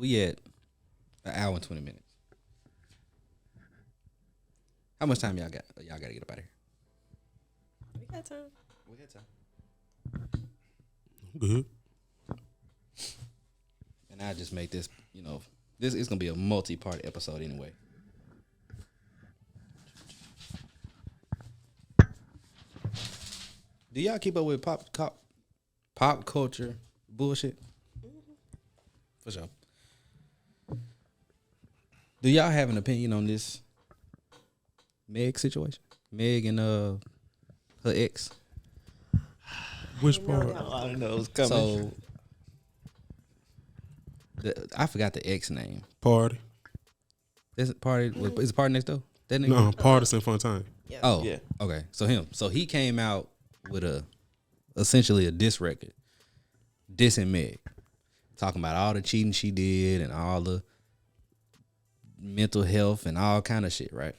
We at an hour and 20 minutes. How much time y'all got? Y'all got to get up out of here. We got time. We got time. Good. And I just make this, this is gonna be a multi-part episode anyway. Do y'all keep up with pop culture bullshit? Mm-hmm. For sure. Do y'all have an opinion on this Meg situation? Meg and her ex. Which part? I don't know. It was coming. So I forgot the ex name. Party. Is it Party? Is it Party next door? That nigga? No, Partisan Fun Time. Yeah. Oh, Yeah. Okay. So him. So he came out with essentially a diss record, dissing Meg, talking about all the cheating she did and all the mental health and all kind of shit, right?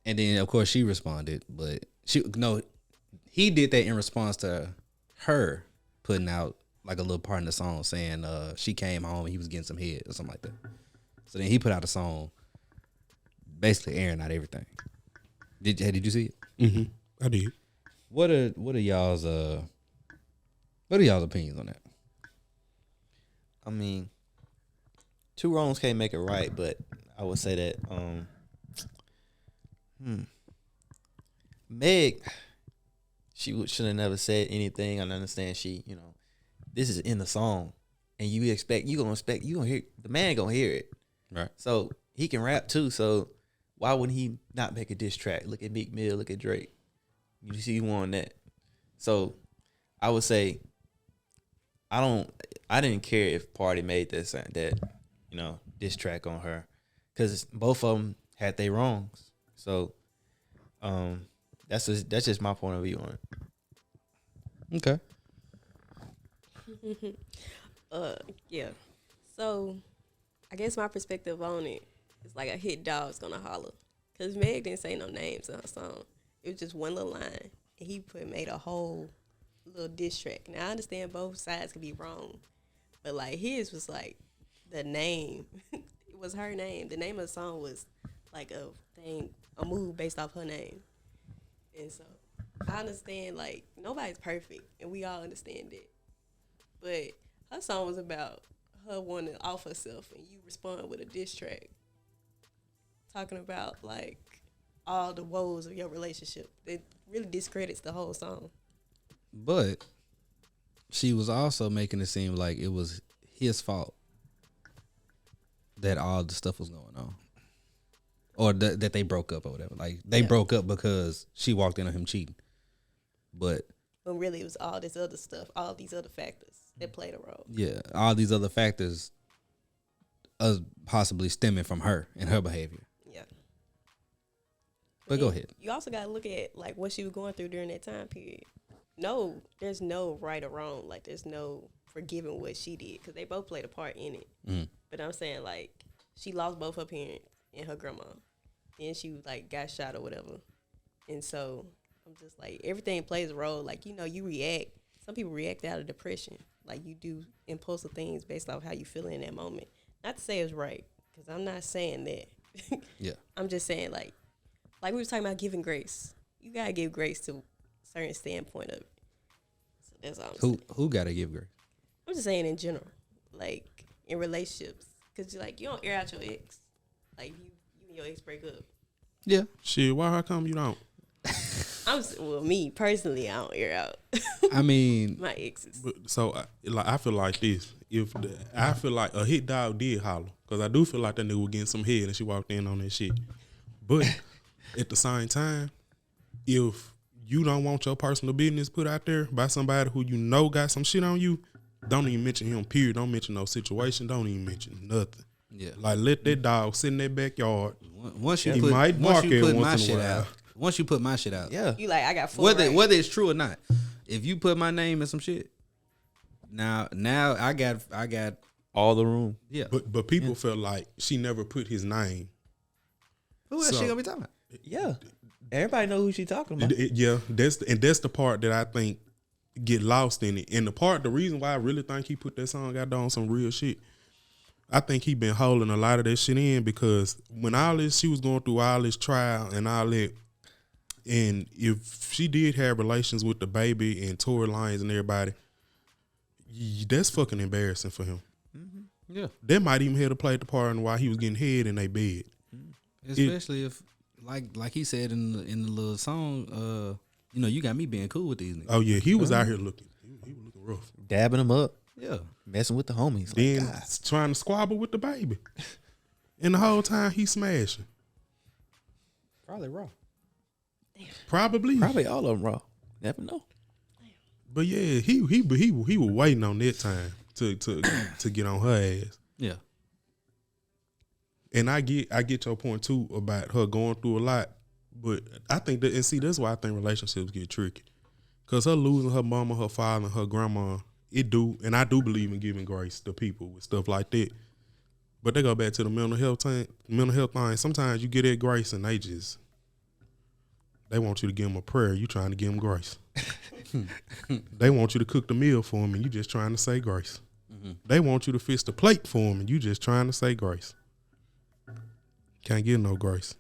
And then of course she responded, but he did that in response to her putting out like a little part in the song saying she came home and he was getting some head or something like that. So then he put out a song basically airing out everything. Did you see it? Mm-hmm. I did. What are y'all's opinions on that? I mean, two wrongs can't make it right, but I would say that Meg, she should have never said anything. I understand this is in the song, and you gonna hear the man gonna hear it, Right. so he can rap too. So why wouldn't he not make a diss track? Look at Meek Mill, look at Drake. You see who on that. So I would say I didn't care if Party made that diss track on her, because both of them had their wrongs. So that's just my point of view on it. Okay. Yeah. So I guess my perspective on it is like a hit dog's gonna holler, because Meg didn't say no names in her song. It was just one little line, and he made a whole little diss track. Now I understand both sides could be wrong, but like his was like the name. It was her name. The name of the song was like a move based off her name. And so I understand like nobody's perfect, and we all understand that. But her song was about her wanting off herself, and you respond with a diss track talking about like all the woes of your relationship. It really discredits the whole song. But she was also making it seem like it was his fault that all the stuff was going on, or that they broke up or whatever. Like they broke up because she walked in on him cheating. But really, it was all this other stuff, all these other factors that played a role. Yeah, all these other factors possibly stemming from her and her behavior. Yeah. But go ahead. You also got to look at like what she was going through during that time period. No, there's no right or wrong. Like there's no forgiving what she did, because they both played a part in it. Mm. But I'm saying like she lost both her parents and her grandma. Then she like got shot or whatever. And so I'm just like, everything plays a role. Like, you react. Some people react out of depression. Like you do impulsive things based off how you feel in that moment. Not to say it's right, because I'm not saying that. Yeah. I'm just saying like we were talking about giving grace. You gotta give grace to a certain standpoint of it. So that's all I'm saying. Who gotta give grace? I'm just saying in general, like in relationships, because you don't air out your ex. Like you and your ex break up. Yeah. Shit, how come you don't? Me personally, I don't air out. I mean, my exes. So I feel like this. I feel like a hit dog did holler, because I do feel like that nigga was getting some head and she walked in on that shit. But at the same time, if you don't want your personal business put out there by somebody who got some shit on you, don't even mention him, period. Don't mention no situation. Don't even mention nothing. Yeah. Like, let that dog sit in that backyard. Once you put my shit out. Once you put my shit out. Yeah. You like, I got full whether right. it's true or not. If you put my name in some shit, now I got all the room. Yeah. But people felt like she never put his name. Who else she gonna be talking about? Yeah. Everybody know who she talking about. That's the part that I think get lost in it. And the reason why I really think he put that song out there on some real shit I think he been holding a lot of that shit in because when she was going through all this trial and all that, and if she did have relations with the baby and Tory Lanez and everybody, that's fucking embarrassing for him. Yeah. They might even have to play the part in why he was getting head in their bed. Especially if, like he said in the little song, you got me being cool with these niggas. Oh yeah, he was out here looking. He was looking rough. Dabbing them up. Yeah. Messing with the homies. Then God. trying to squabble with the baby. And the whole time he smashing. Probably raw. Probably all of them raw. Never know. But yeah, he was waiting on that time to get on her ass. Yeah. And I get your point too about her going through a lot. But I think that's why I think relationships get tricky. Cause her losing her mama, her father, and her grandma, and I do believe in giving grace to people with stuff like that. But they go back to the mental health thing. Sometimes you get that grace and they want you to give them a prayer. You trying to give them grace. They want you to cook the meal for them and you just trying to say grace. Mm-hmm. They want you to fix the plate for them and you just trying to say grace. Can't get no grace.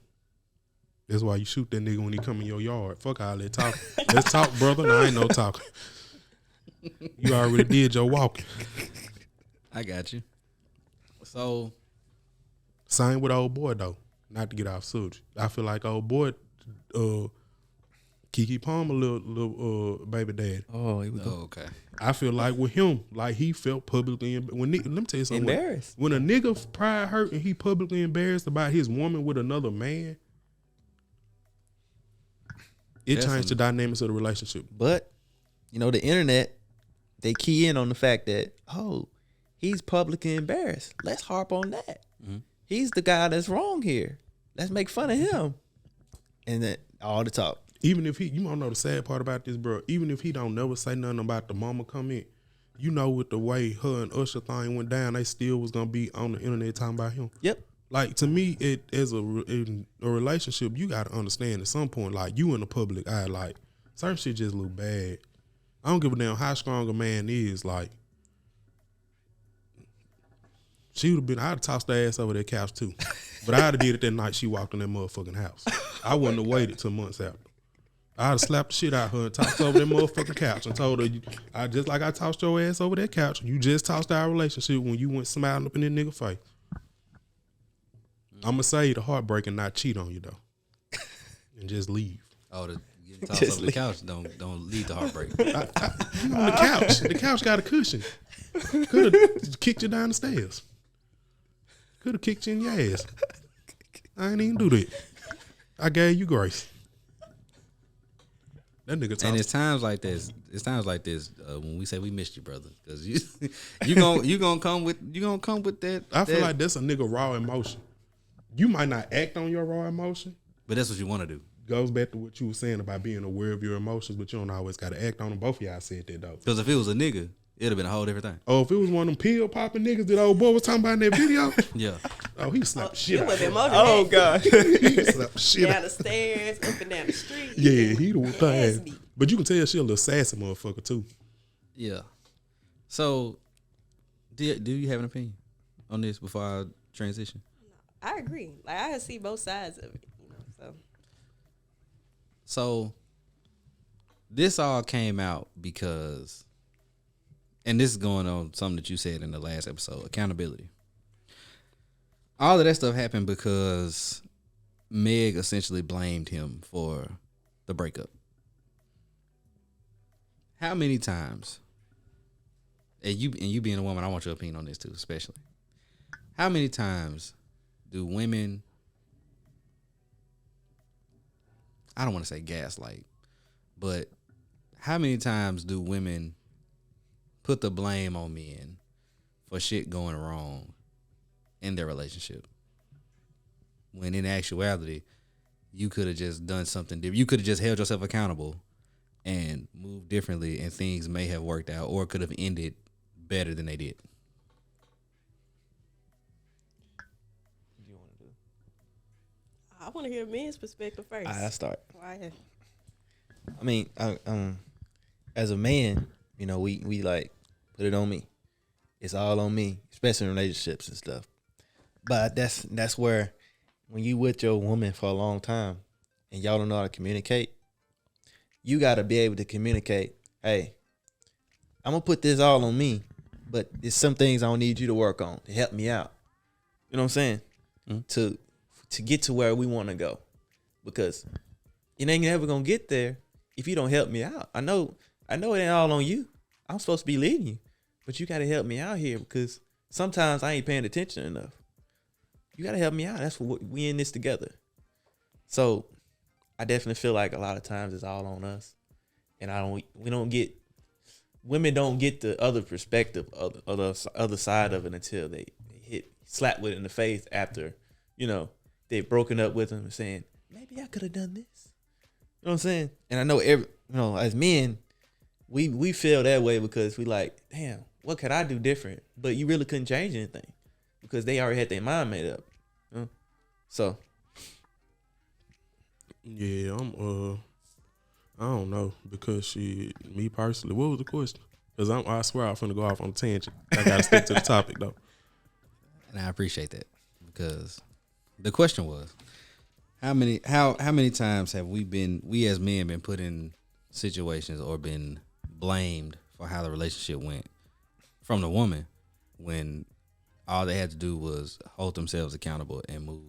That's why you shoot that nigga when he come in your yard. Fuck all that talking. Let's talk, brother. No, I ain't no talking. You already did your walking. I got you. So, same with old boy though. Not to get off subject. I feel like old boy, Keke Palmer, little baby daddy. Oh, he was okay. I feel like with him, like he felt publicly let me tell you something. Embarrassed. When a nigga pride hurt and he publicly embarrassed about his woman with another man, it changed the dynamics of the relationship. But, the internet, they key in on the fact that, he's publicly embarrassed. Let's harp on that. Mm-hmm. He's the guy that's wrong here. Let's make fun of him. And then all the talk. Even if you want to know the sad part about this, bro, even if he don't never say nothing about the mama comment, with the way her and Usher thing went down, they still was going to be on the internet talking about him. Yep. Like, to me, in a relationship, you got to understand at some point, like, you in the public eye, like, certain shit just look bad. I don't give a damn how strong a man is, like, she would have been, I'd have tossed her ass over that couch too. But I'd have did it that night she walked in that motherfucking house. I wouldn't have waited till months after. I'd have slapped the shit out of her and tossed her over that motherfucking couch and told her, just like I tossed your ass over that couch, you just tossed our relationship when you went smiling up in that nigga face. I'm going to say the heartbreak and not cheat on you, though. And just leave. Oh, getting tossed over the couch don't lead to heartbreak. You on the couch. The couch got a cushion. Could have kicked you down the stairs. Could have kicked you in your ass. I ain't even do that. I gave you grace. That nigga and it's times like this. When we say we missed you, brother, because you gonna come with that. I feel like that's a nigga raw emotion. You might not act on your raw emotion, but that's what you want to do. Goes back to what you were saying about being aware of your emotions, but you don't always got to act on them. Both of y'all said that though. Because if it was a nigga, it'd have been a whole different thing. Oh, if it was one of them pill popping niggas that old boy was talking about in that video, yeah. Oh, he slapped the shit out of him. Oh God, he slapped the shit down the stairs, up and down the street. Yeah, he the thing. But you can tell she a little sassy motherfucker too. Yeah. So, do you have an opinion on this before I transition? I agree. Like, I see both sides of it. So, this all came out because, and this is going on something that you said in the last episode, accountability. All of that stuff happened because Meg essentially blamed him for the breakup. How many times, and you being a woman, I want your opinion on this too, especially. How many times do women, I don't want to say gaslight, but how many times do women put the blame on men for shit going wrong in their relationship? When in actuality, you could have just done something different. You could have just held yourself accountable and moved differently, and things may have worked out or could have ended better than they did. I want to hear a man's perspective first. I start. Why? I mean, as a man, we like put it on me. it's all on me, especially in relationships and stuff. But that's where when you with your woman for a long time and y'all don't know how to communicate, you got to be able to communicate. Hey, I'm gonna put this all on me, but there's some things I don't need you to work on to help me out. You know what I'm saying? To get to where we want to go, because it ain't never gonna get there if you don't help me out. I know it ain't all on you. I'm supposed to be leading you, but you got to help me out here because sometimes I ain't paying attention enough. You got to help me out. That's what we in this together. So I definitely feel like a lot of times it's all on us, and women don't get the other perspective of the other side of it until they hit slap with it in the face after, they've broken up with them and saying, maybe I could have done this. You know what I'm saying? And I know as men, we feel that way because we like, damn, what could I do different? But you really couldn't change anything because they already had their mind made up. So yeah, I don't know because me personally, what was the question? Because I swear I'm finna go off on a tangent. I gotta stick to the topic though. And I appreciate that because the question was, how many times have we as men been put in situations or been blamed for how the relationship went from the woman when all they had to do was hold themselves accountable and move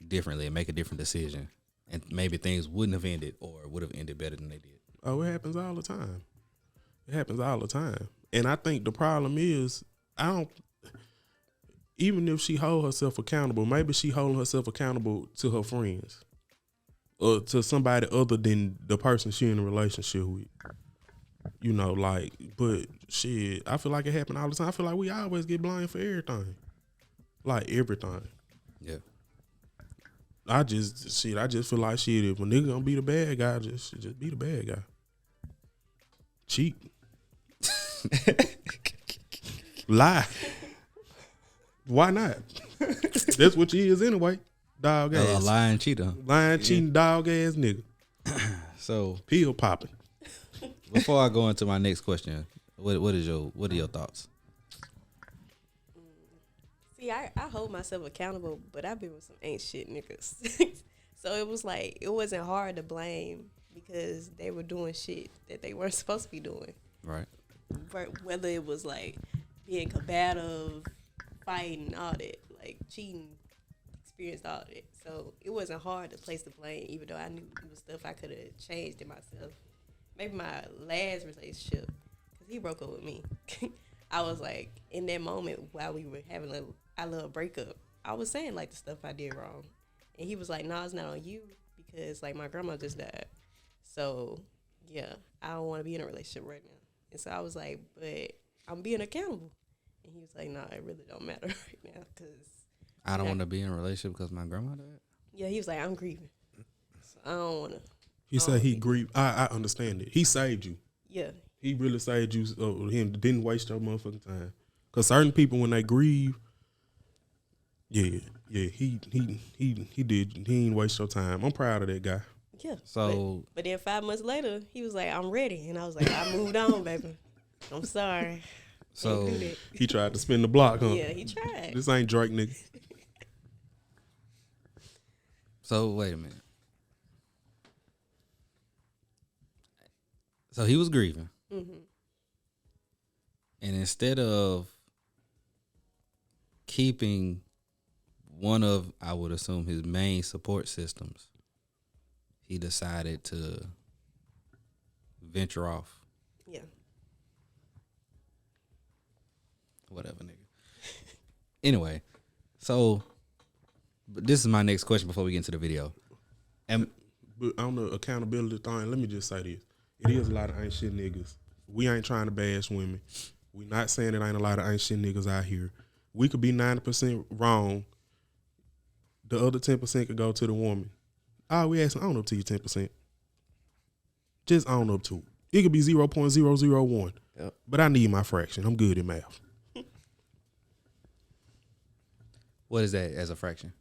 differently and make a different decision, and maybe things wouldn't have ended or would have ended better than they did. Oh, it happens all the time. It happens all the time. And I think the problem is, even if she hold herself accountable, maybe she holding herself accountable to her friends or to somebody other than the person she in a relationship with. But shit, I feel like it happen all the time. I feel like we always get blamed for everything. Like everything. Yeah. I just feel like shit, if a nigga gonna be the bad guy, just be the bad guy. Cheat. Lie. Why not? That's what you is anyway. Dog ass. Lying cheater. Lying, cheating, dog ass nigga. So pill popping. Before I go into my next question, what are your thoughts? See, I hold myself accountable, but I've been with some ain't shit niggas. So it was like, it wasn't hard to blame because they were doing shit that they weren't supposed to be doing. Right. But whether it was like being combative, fighting, all that, like cheating, experienced all that. So it wasn't hard to place the blame, even though I knew it was stuff I could have changed in myself. Maybe my last relationship, because he broke up with me. I was like, in that moment while we were having our little breakup, I was saying like the stuff I did wrong. And he was like, no, it's not on you because like my grandma just died. So yeah, I don't want to be in a relationship right now. And so I was like, but I'm being accountable. And he was like, no, it really don't matter right now because I don't want to be in a relationship because my grandma died. Yeah, he was like, I'm grieving. So I don't want to. He said he grieved. I understand it. He saved you. Yeah. He really saved you. Him didn't waste your motherfucking time. Cause certain people when they grieve, he did. He didn't waste your time. I'm proud of that guy. Yeah. So, but then 5 months later, he was like, I'm ready, and I was like, I moved on, baby. I'm sorry. So he tried to spin the block, huh? Yeah, he tried. This ain't Drake, nigga. So wait a minute. So he was grieving. Mm-hmm. And instead of keeping one of, I would assume, his main support systems, he decided to venture off. Yeah. Whatever, nigga. Anyway, so but this is my next question before we get into the video. But on the accountability thing, let me just say this. It is a lot of ain't shit niggas. We ain't trying to bash women. We not saying it ain't a lot of ain't shit niggas out here. We could be 90% wrong. The other 10% could go to the woman. All we asking, own up to you 10%. Just own up to it. It could be 0.001. Yep. But I need my fraction. I'm good at math. What is that as a fraction?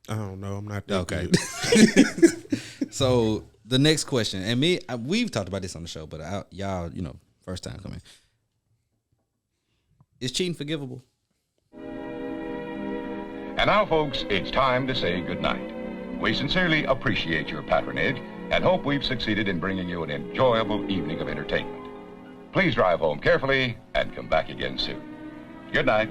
I don't know. I'm not that Okay. good. So the next question, and we've talked about this on the show, but y'all, first time coming. Is cheating forgivable? And now, folks, it's time to say goodnight. We sincerely appreciate your patronage and hope we've succeeded in bringing you an enjoyable evening of entertainment. Please drive home carefully and come back again soon. Good night.